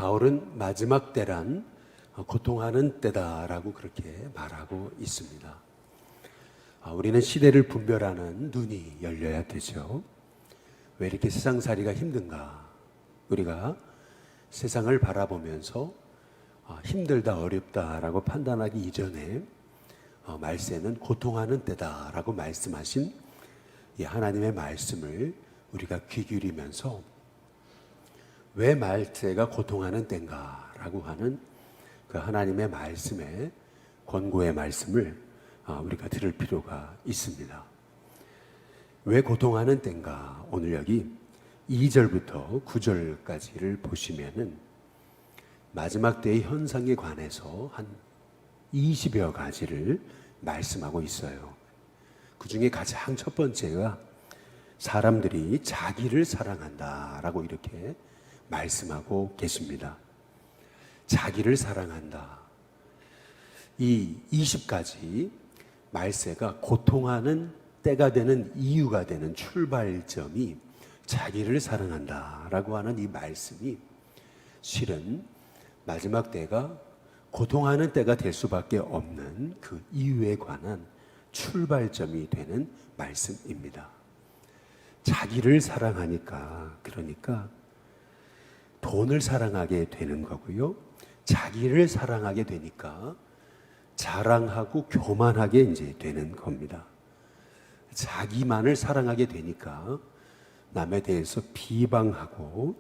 바울은 마지막 때란 고통하는 때다라고 그렇게 말하고 있습니다. 우리는 시대를 분별하는 눈이 열려야 되죠. 왜 이렇게 세상살이가 힘든가? 우리가 세상을 바라보면서 힘들다 어렵다라고 판단하기 이전에 말세는 고통하는 때다라고 말씀하신 이 하나님의 말씀을 우리가 귀 기울이면서 왜 말세가 고통하는 때인가라고 하는 그 하나님의 말씀의 권고의 말씀을 우리가 들을 필요가 있습니다. 왜 고통하는 때인가? 오늘 여기 2절부터 9절까지를 보시면은 마지막 때의 현상에 관해서 한 20여 가지를 말씀하고 있어요. 그 중에 가장 첫 번째가 사람들이 자기를 사랑한다라고 이렇게 말씀하고 계십니다. 자기를 사랑한다. 이 20가지 말세가 고통하는 때가 되는 이유가 되는 출발점이 자기를 사랑한다라고 하는 이 말씀이 실은 마지막 때가 고통하는 때가 될 수밖에 없는 그 이유에 관한 출발점이 되는 말씀입니다. 자기를 사랑하니까, 그러니까 돈을 사랑하게 되는 거고요. 자기를 사랑하게 되니까 자랑하고 교만하게 이제 되는 겁니다. 자기만을 사랑하게 되니까 남에 대해서 비방하고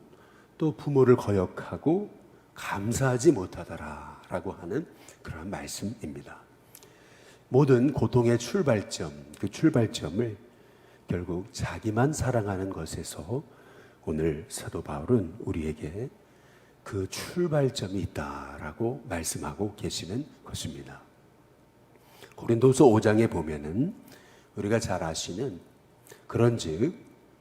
또 부모를 거역하고 감사하지 못하더라라고 하는 그런 말씀입니다. 모든 고통의 출발점, 그 출발점을 결국 자기만 사랑하는 것에서 오늘 사도 바울은 우리에게 그 출발점이 있다라고 말씀하고 계시는 것입니다. 고린도서 5장에 보면은 우리가 잘 아시는 그런즉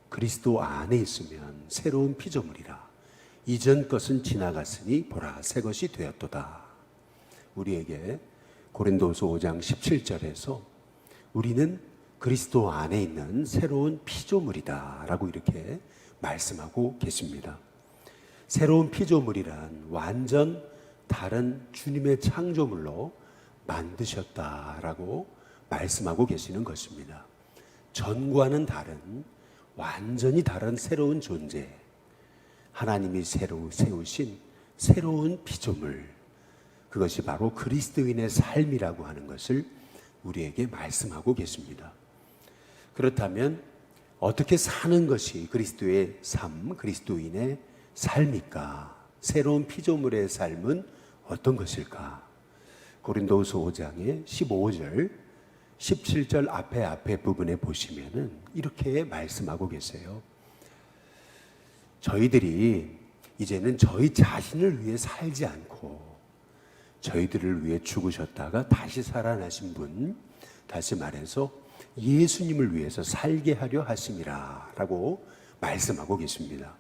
그리스도 안에 있으면 새로운 피조물이라 이전 것은 지나갔으니 보라 새 것이 되었도다. 우리에게 고린도서 5장 17절에서 우리는 그리스도 안에 있는 새로운 피조물이다 라고 이렇게 말씀하고 계십니다. 새로운 피조물이란 완전 다른 주님의 창조물로 만드셨다라고 말씀하고 계시는 것입니다. 전과는 다른 완전히 다른 새로운 존재, 하나님이 새로 세우신 새로운 피조물, 그것이 바로 그리스도인의 삶이라고 하는 것을 우리에게 말씀하고 계십니다. 그렇다면 어떻게 사는 것이 그리스도의 삶, 그리스도인의 삶일까? 새로운 피조물의 삶은 어떤 것일까? 고린도후서 5장의 15절, 17절 앞에 부분에 보시면은 이렇게 말씀하고 계세요. 저희들이 이제는 저희 자신을 위해 살지 않고 저희들을 위해 죽으셨다가 다시 살아나신 분, 다시 말해서 예수님을 위해서 살게 하려 하심이라 라고 말씀하고 계십니다.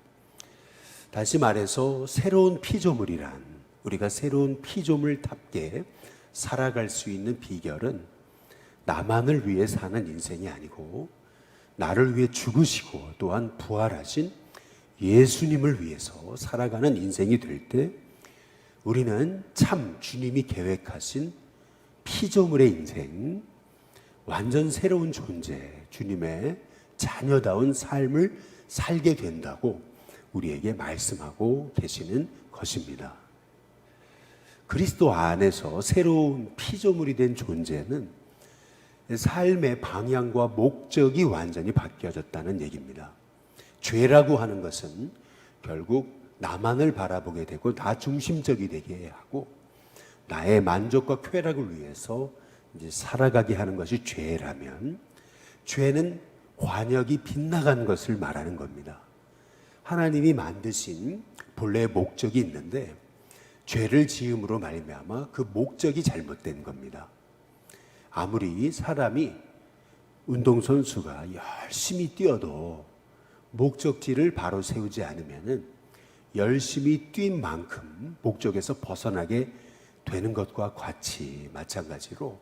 다시 말해서 새로운 피조물이란, 우리가 새로운 피조물답게 살아갈 수 있는 비결은 나만을 위해 사는 인생이 아니고 나를 위해 죽으시고 또한 부활하신 예수님을 위해서 살아가는 인생이 될 때 우리는 참 주님이 계획하신 피조물의 인생, 완전 새로운 존재, 주님의 자녀다운 삶을 살게 된다고 우리에게 말씀하고 계시는 것입니다. 그리스도 안에서 새로운 피조물이 된 존재는 삶의 방향과 목적이 완전히 바뀌어졌다는 얘기입니다. 죄라고 하는 것은 결국 나만을 바라보게 되고 나 중심적이 되게 하고 나의 만족과 쾌락을 위해서 이제 살아가게 하는 것이 죄라면 죄는 관역이 빗나간 것을 말하는 겁니다. 하나님이 만드신 본래의 목적이 있는데 죄를 지음으로 말미암아 그 목적이 잘못된 겁니다. 아무리 사람이 운동선수가 열심히 뛰어도 목적지를 바로 세우지 않으면은 열심히 뛴 만큼 목적에서 벗어나게 되는 것과 같이 마찬가지로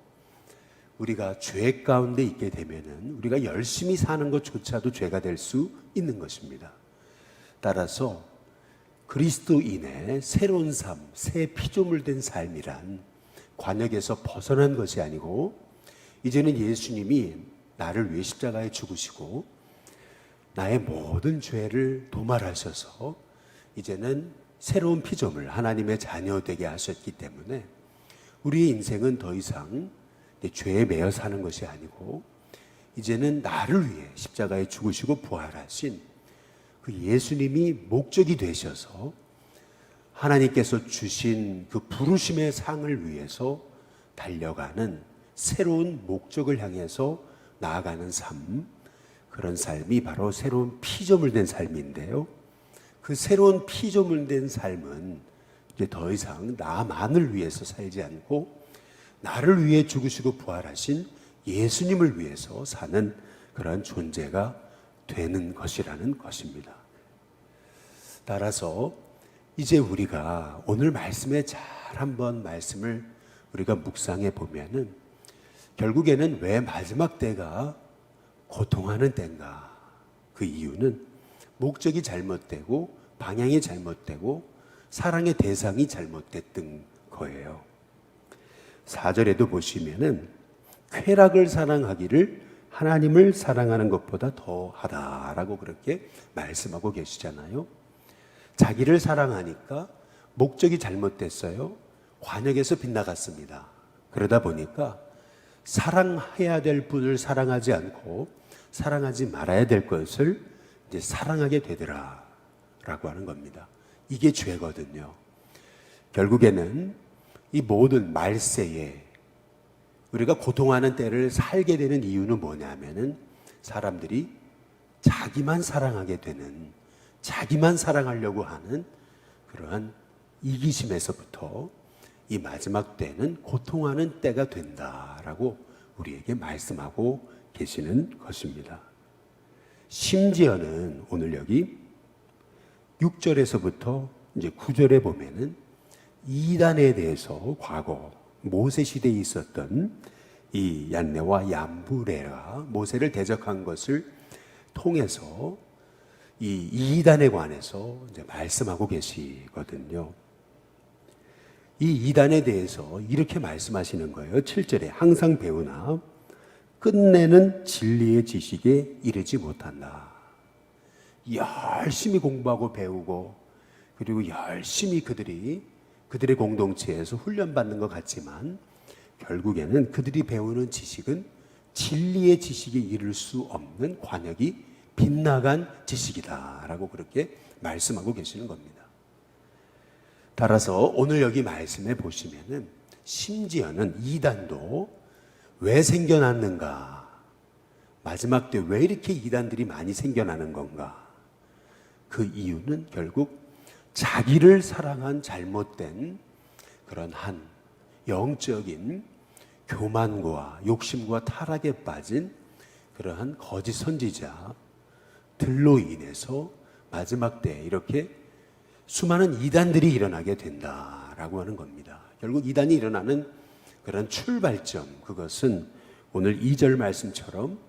우리가 죄 가운데 있게 되면은 우리가 열심히 사는 것조차도 죄가 될 수 있는 것입니다. 따라서 그리스도인의 새로운 삶, 새 피조물 된 삶이란 관역에서 벗어난 것이 아니고 이제는 예수님이 나를 위해 십자가에 죽으시고 나의 모든 죄를 도말하셔서 이제는 새로운 피조물, 하나님의 자녀 되게 하셨기 때문에 우리의 인생은 더 이상 죄에 매여 사는 것이 아니고 이제는 나를 위해 십자가에 죽으시고 부활하신 그 예수님이 목적이 되셔서 하나님께서 주신 그 부르심의 상을 위해서 달려가는 새로운 목적을 향해서 나아가는 삶, 그런 삶이 바로 새로운 피조물 된 삶인데요. 그 새로운 피조물 된 삶은 이제 더 이상 나만을 위해서 살지 않고 나를 위해 죽으시고 부활하신 예수님을 위해서 사는 그런 존재가 되는 것이라는 것입니다. 따라서 이제 우리가 오늘 말씀에 잘 한번 말씀을 우리가 묵상해 보면은 결국에는 왜 마지막 때가 고통하는 때인가? 그 이유는 목적이 잘못되고 방향이 잘못되고 사랑의 대상이 잘못됐던 거예요. 4절에도 보시면은 쾌락을 사랑하기를 하나님을 사랑하는 것보다 더하다라고 그렇게 말씀하고 계시잖아요. 자기를 사랑하니까 목적이 잘못됐어요. 관역에서 빗나갔습니다. 그러다 보니까 사랑해야 될 분을 사랑하지 않고 사랑하지 말아야 될 것을 이제 사랑하게 되더라라고 하는 겁니다. 이게 죄거든요. 결국에는 이 모든 말세에 우리가 고통하는 때를 살게 되는 이유는 뭐냐면은 사람들이 자기만 사랑하게 되는, 자기만 사랑하려고 하는 그러한 이기심에서부터 이 마지막 때는 고통하는 때가 된다라고 우리에게 말씀하고 계시는 것입니다. 심지어는 오늘 여기 6절에서부터 이제 9절에 보면은 이단에 대해서 과거 모세 시대에 있었던 이 얀네와 얌브레가 모세를 대적한 것을 통해서 이 이단에 관해서 이제 말씀하고 계시거든요. 이 이단에 대해서 이렇게 말씀하시는 거예요. 7절에 항상 배우나 끝내는 진리의 지식에 이르지 못한다. 열심히 공부하고 배우고 그리고 열심히 그들의 공동체에서 훈련받는 것 같지만 결국에는 그들이 배우는 지식은 진리의 지식에 이를 수 없는 관역이 빗나간 지식이다라고 그렇게 말씀하고 계시는 겁니다. 따라서 오늘 여기 말씀에 보시면은 심지어는 이단도 왜 생겨났는가? 마지막 때 왜 이렇게 이단들이 많이 생겨나는 건가? 그 이유는 결국 자기를 사랑한 잘못된 그런 한 영적인 교만과 욕심과 타락에 빠진 그러한 거짓 선지자들로 인해서 마지막 때 이렇게 수많은 이단들이 일어나게 된다라고 하는 겁니다. 결국 이단이 일어나는 그런 출발점, 그것은 오늘 2절 말씀처럼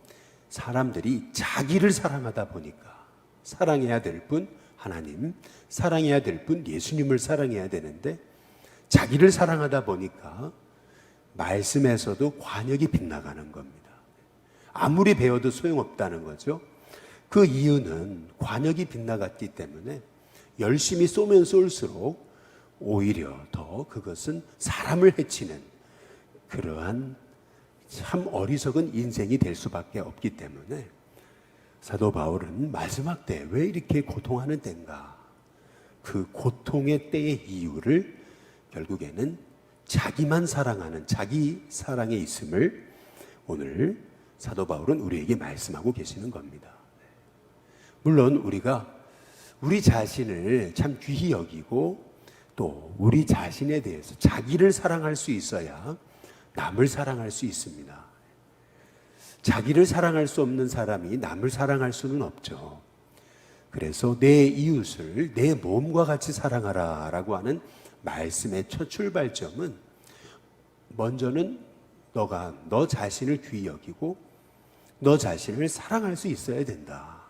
사람들이 자기를 사랑하다 보니까 사랑해야 될 분 하나님, 사랑해야 될 분 예수님을 사랑해야 되는데 자기를 사랑하다 보니까 말씀에서도 관역이 빗나가는 겁니다. 아무리 배워도 소용없다는 거죠. 그 이유는 관역이 빗나갔기 때문에 열심히 쏘면 쏠수록 오히려 더 그것은 사람을 해치는 그러한 참 어리석은 인생이 될 수밖에 없기 때문에 사도 바울은 마지막 때 왜 이렇게 고통하는 때인가? 그 고통의 때의 이유를 결국에는 자기만 사랑하는 자기 사랑에 있음을 오늘 사도 바울은 우리에게 말씀하고 계시는 겁니다. 물론 우리가 우리 자신을 참 귀히 여기고 또 우리 자신에 대해서 자기를 사랑할 수 있어야 남을 사랑할 수 있습니다. 자기를 사랑할 수 없는 사람이 남을 사랑할 수는 없죠. 그래서 내 이웃을 내 몸과 같이 사랑하라 라고 하는 말씀의 첫 출발점은 먼저는 너가 너 자신을 귀히 여기고 너 자신을 사랑할 수 있어야 된다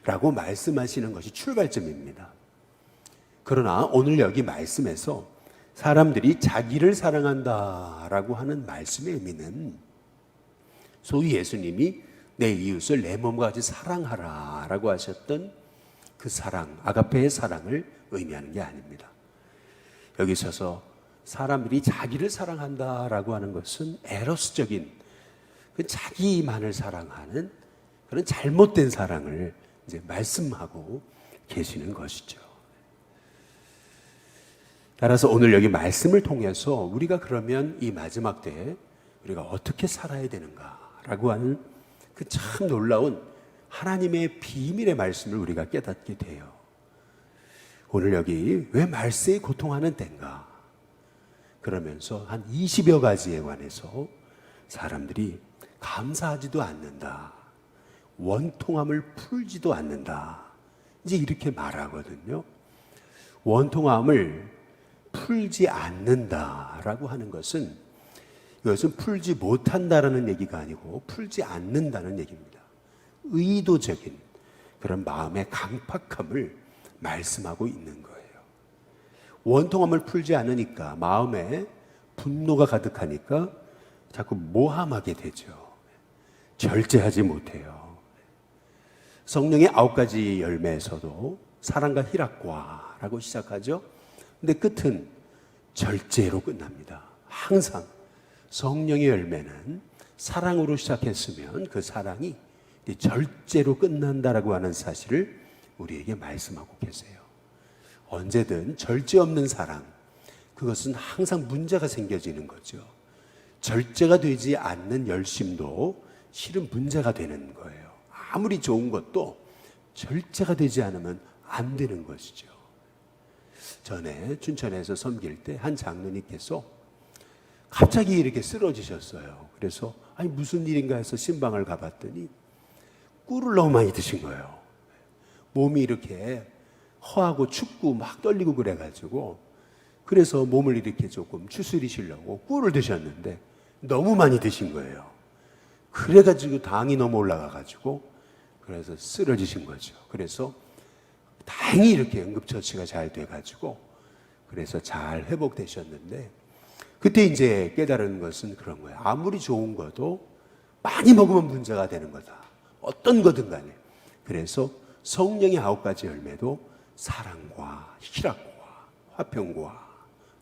라고 말씀하시는 것이 출발점입니다. 그러나 오늘 여기 말씀에서 사람들이 자기를 사랑한다라고 하는 말씀의 의미는 소위 예수님이 내 이웃을 내 몸과 같이 사랑하라라고 하셨던 그 사랑, 아가페의 사랑을 의미하는 게 아닙니다. 여기 있어서 사람들이 자기를 사랑한다라고 하는 것은 에로스적인 그 자기만을 사랑하는 그런 잘못된 사랑을 이제 말씀하고 계시는 것이죠. 따라서 오늘 여기 말씀을 통해서 우리가 그러면 이 마지막 때에 우리가 어떻게 살아야 되는가라고 하는 그 참 놀라운 하나님의 비밀의 말씀을 우리가 깨닫게 돼요. 오늘 여기 왜 말세에 고통하는 때인가? 그러면서 한 20여 가지에 관해서 사람들이 감사하지도 않는다. 원통함을 풀지도 않는다. 이제 이렇게 말하거든요. 원통함을 풀지 않는다라고 하는 것은 이것은 풀지 못한다라는 얘기가 아니고 풀지 않는다는 얘기입니다. 의도적인 그런 마음의 강팍함을 말씀하고 있는 거예요. 원통함을 풀지 않으니까 마음에 분노가 가득하니까 자꾸 모함하게 되죠. 절제하지 못해요. 성령의 9가지 열매에서도 사랑과 희락과라고 시작하죠. 근데 끝은 절제로 끝납니다. 항상 성령의 열매는 사랑으로 시작했으면 그 사랑이 절제로 끝난다라고 하는 사실을 우리에게 말씀하고 계세요. 언제든 절제 없는 사랑, 그것은 항상 문제가 생겨지는 거죠. 절제가 되지 않는 열심도 실은 문제가 되는 거예요. 아무리 좋은 것도 절제가 되지 않으면 안 되는 것이죠. 전에 춘천에서 섬길 때 한 장로님께서 갑자기 이렇게 쓰러지셨어요. 그래서 아니 무슨 일인가 해서 신방을 가봤더니 꿀을 너무 많이 드신 거예요. 몸이 이렇게 허하고 춥고 막 떨리고 그래가지고 그래서 몸을 이렇게 조금 추스리시려고 꿀을 드셨는데 너무 많이 드신 거예요. 그래가지고 당이 너무 올라가가지고 그래서 쓰러지신 거죠. 그래서 다행히 이렇게 응급처치가 잘 돼가지고 그래서 잘 회복되셨는데 그때 이제 깨달은 것은 그런 거예요. 아무리 좋은 것도 많이 먹으면 문제가 되는 거다. 어떤 거든 간에. 그래서 성령의 9가지 열매도 사랑과 희락과 화평과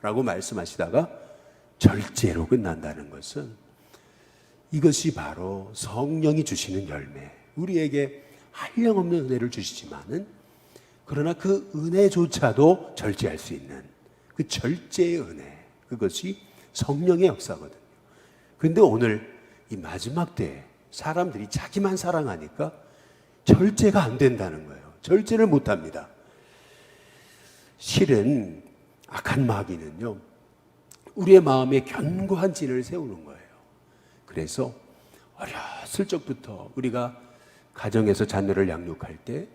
라고 말씀하시다가 절제로 끝난다는 것은 이것이 바로 성령이 주시는 열매. 우리에게 한량없는 은혜를 주시지만은 그러나 그 은혜조차도 절제할 수 있는 그 절제의 은혜. 그것이 성령의 역사거든요. 그런데 오늘 이 마지막 때에 사람들이 자기만 사랑하니까 절제가 안 된다는 거예요. 절제를 못 합니다. 실은 악한 마귀는요, 우리의 마음에 견고한 진을 세우는 거예요. 그래서 어렸을 적부터 우리가 가정에서 자녀를 양육할 때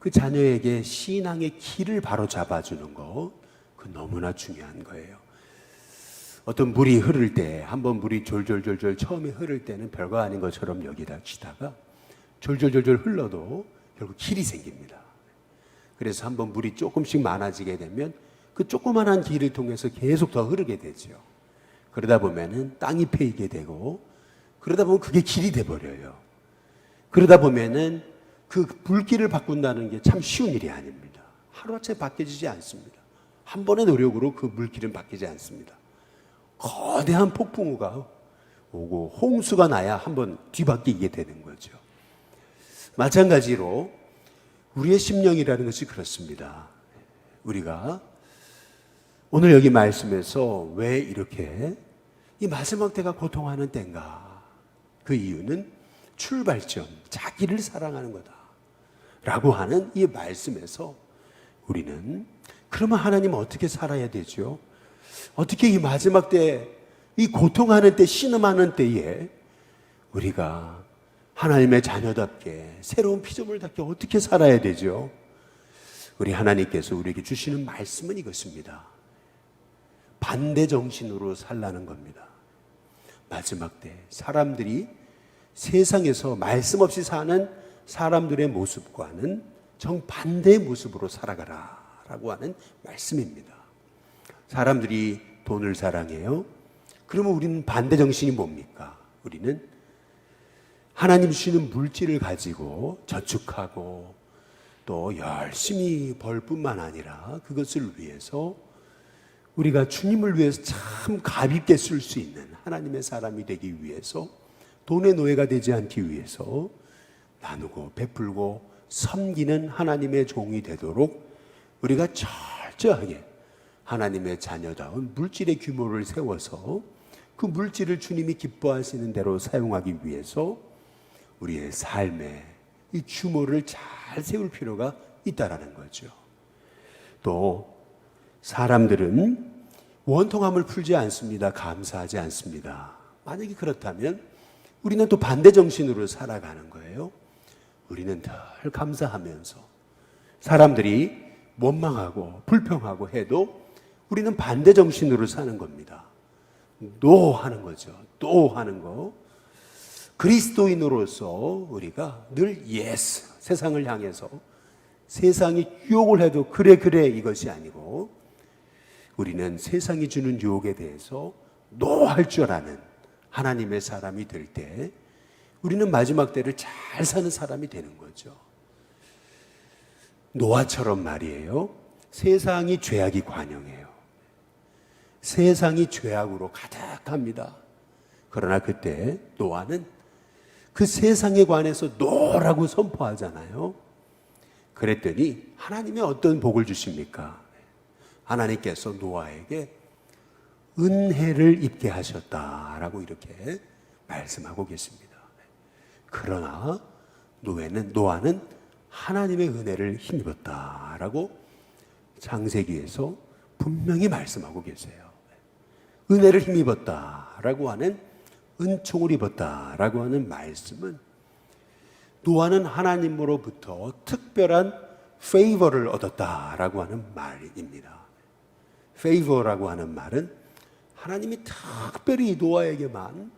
그 자녀에게 신앙의 길을 바로 잡아주는 거, 그 너무나 중요한 거예요. 어떤 물이 흐를 때, 한번 물이 졸졸졸졸 처음에 흐를 때는 별거 아닌 것처럼 여기다가 졸졸졸졸 흘러도 결국 길이 생깁니다. 그래서 한번 물이 조금씩 많아지게 되면 그 조그만한 길을 통해서 계속 더 흐르게 되죠. 그러다 보면은 땅이 패이게 되고 그러다 보면 그게 길이 돼버려요. 그러다 보면은 그 물길을 바꾼다는 게 참 쉬운 일이 아닙니다. 하루아침에 바뀌지 않습니다. 한 번의 노력으로 그 물길은 바뀌지 않습니다. 거대한 폭풍우가 오고 홍수가 나야 한번 뒤바뀌게 되는 거죠. 마찬가지로 우리의 심령이라는 것이 그렇습니다. 우리가 오늘 여기 말씀에서 왜 이렇게 이 마지막 때가 고통하는 때인가? 그 이유는 출발점, 자기를 사랑하는 거다 라고 하는 이 말씀에서 우리는 그러면 하나님은 어떻게 살아야 되죠? 어떻게 이 마지막 때, 이 고통하는 때, 신음하는 때에 우리가 하나님의 자녀답게 새로운 피조물답게 어떻게 살아야 되죠? 우리 하나님께서 우리에게 주시는 말씀은 이것입니다. 반대 정신으로 살라는 겁니다. 마지막 때 사람들이 세상에서 말씀 없이 사는 사람들의 모습과는 정반대의 모습으로 살아가라 라고 하는 말씀입니다. 사람들이 돈을 사랑해요. 그러면 우리는 반대 정신이 뭡니까? 우리는 하나님 주시는 물질을 가지고 저축하고 또 열심히 벌 뿐만 아니라 그것을 위해서 우리가 주님을 위해서 참 가볍게 쓸 수 있는 하나님의 사람이 되기 위해서, 돈의 노예가 되지 않기 위해서 나누고 베풀고 섬기는 하나님의 종이 되도록 우리가 철저하게 하나님의 자녀다운 물질의 규모를 세워서 그 물질을 주님이 기뻐하시는 대로 사용하기 위해서 우리의 삶에 이 규모를 잘 세울 필요가 있다라는 거죠. 또 사람들은 원통함을 풀지 않습니다. 감사하지 않습니다. 만약에 그렇다면 우리는 또 반대 정신으로 살아가는 거예요. 우리는 늘 감사하면서 사람들이 원망하고 불평하고 해도 우리는 반대 정신으로 사는 겁니다. 노 하는 거죠. 또 하는 거. 그리스도인으로서 우리가 늘 예스, 세상을 향해서 세상이 유혹을 해도 그래 이것이 아니고 우리는 세상이 주는 유혹에 대해서 노 할 줄 아는 하나님의 사람이 될 때 우리는 마지막 때를 잘 사는 사람이 되는 거죠. 노아처럼 말이에요. 세상이 죄악이 관영해요. 세상이 죄악으로 가득합니다. 그러나 그때 노아는 그 세상에 관해서 노라고 선포하잖아요. 그랬더니 하나님이 어떤 복을 주십니까? 하나님께서 노아에게 은혜를 입게 하셨다라고 이렇게 말씀하고 계십니다. 그러나 노아는 하나님의 은혜를 힘입었다라고 창세기에서 분명히 말씀하고 계세요. 은혜를 힘입었다라고 하는, 은총을 입었다라고 하는 말씀은 노아는 하나님으로부터 특별한 페이버를 얻었다라고 하는 말입니다. 페이버라고 하는 말은 하나님이 특별히 노아에게만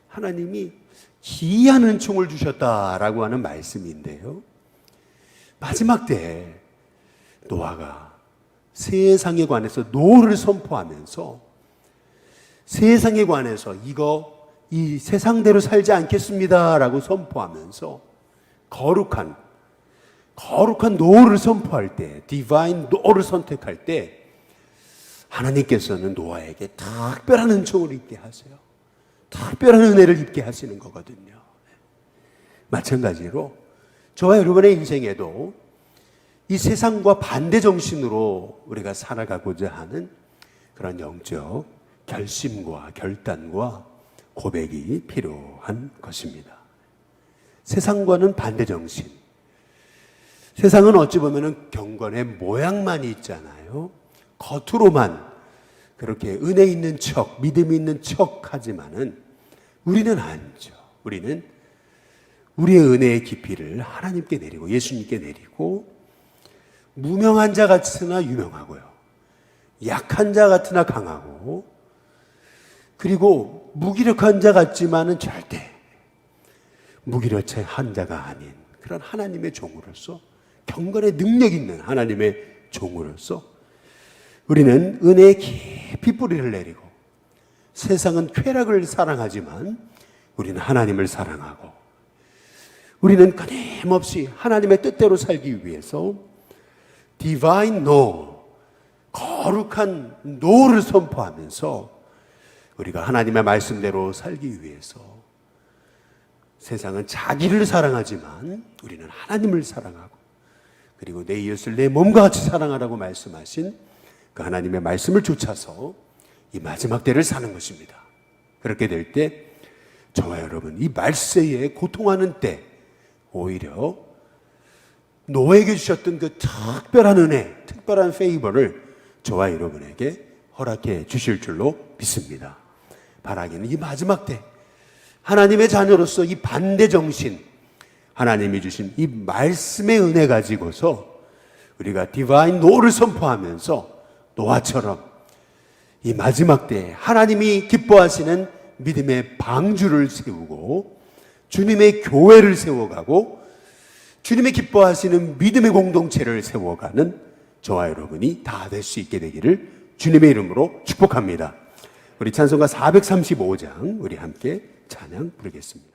하나님이 기이한 은총을 주셨다라고 하는 말씀인데요. 마지막 때에 노아가 세상에 관해서 노를 선포하면서 세상에 관해서 이 세상대로 살지 않겠습니다라고 선포하면서 거룩한 노를 선포할 때, 디바인 노를 선택할 때 하나님께서는 노아에게 특별한 은총을 입게 하세요. 특별한 은혜를 입게 하시는 거거든요. 마찬가지로 저와 여러분의 인생에도 이 세상과 반대 정신으로 우리가 살아가고자 하는 그런 영적 결심과 결단과 고백이 필요한 것입니다. 세상과는 반대 정신. 세상은 어찌 보면 경건의 모양만 있잖아요. 겉으로만 그렇게 은혜 있는 척, 믿음 있는 척 하지만은 우리는 아니죠. 우리는 우리의 은혜의 깊이를 하나님께 내리고 예수님께 내리고 무명한 자 같으나 유명하고요. 약한 자 같으나 강하고 그리고 무기력한 자 같지만은 절대 무기력한 자가 아닌 그런 하나님의 종으로서 경건의 능력 있는 하나님의 종으로서 우리는 은혜의 깊이 뿌리를 내리고 세상은 쾌락을 사랑하지만 우리는 하나님을 사랑하고 우리는 끊임없이 하나님의 뜻대로 살기 위해서 Divine No, 거룩한 노를 선포하면서 우리가 하나님의 말씀대로 살기 위해서 세상은 자기를 사랑하지만 우리는 하나님을 사랑하고 그리고 내 이웃을 내 몸과 같이 사랑하라고 말씀하신 그 하나님의 말씀을 쫓아서 이 마지막 때를 사는 것입니다. 그렇게 될 때 저와 여러분 이 말세에 고통하는 때 오히려 노아에게 주셨던 그 특별한 은혜, 특별한 페이버를 저와 여러분에게 허락해 주실 줄로 믿습니다. 바라기는 이 마지막 때 하나님의 자녀로서 이 반대 정신, 하나님이 주신 이 말씀의 은혜 가지고서 우리가 디바인 노를 선포하면서 노아처럼 이 마지막 때에 하나님이 기뻐하시는 믿음의 방주를 세우고 주님의 교회를 세워가고 주님의 기뻐하시는 믿음의 공동체를 세워가는 저와 여러분이 다 될 수 있게 되기를 주님의 이름으로 축복합니다. 우리 찬송가 435장 우리 함께 찬양 부르겠습니다.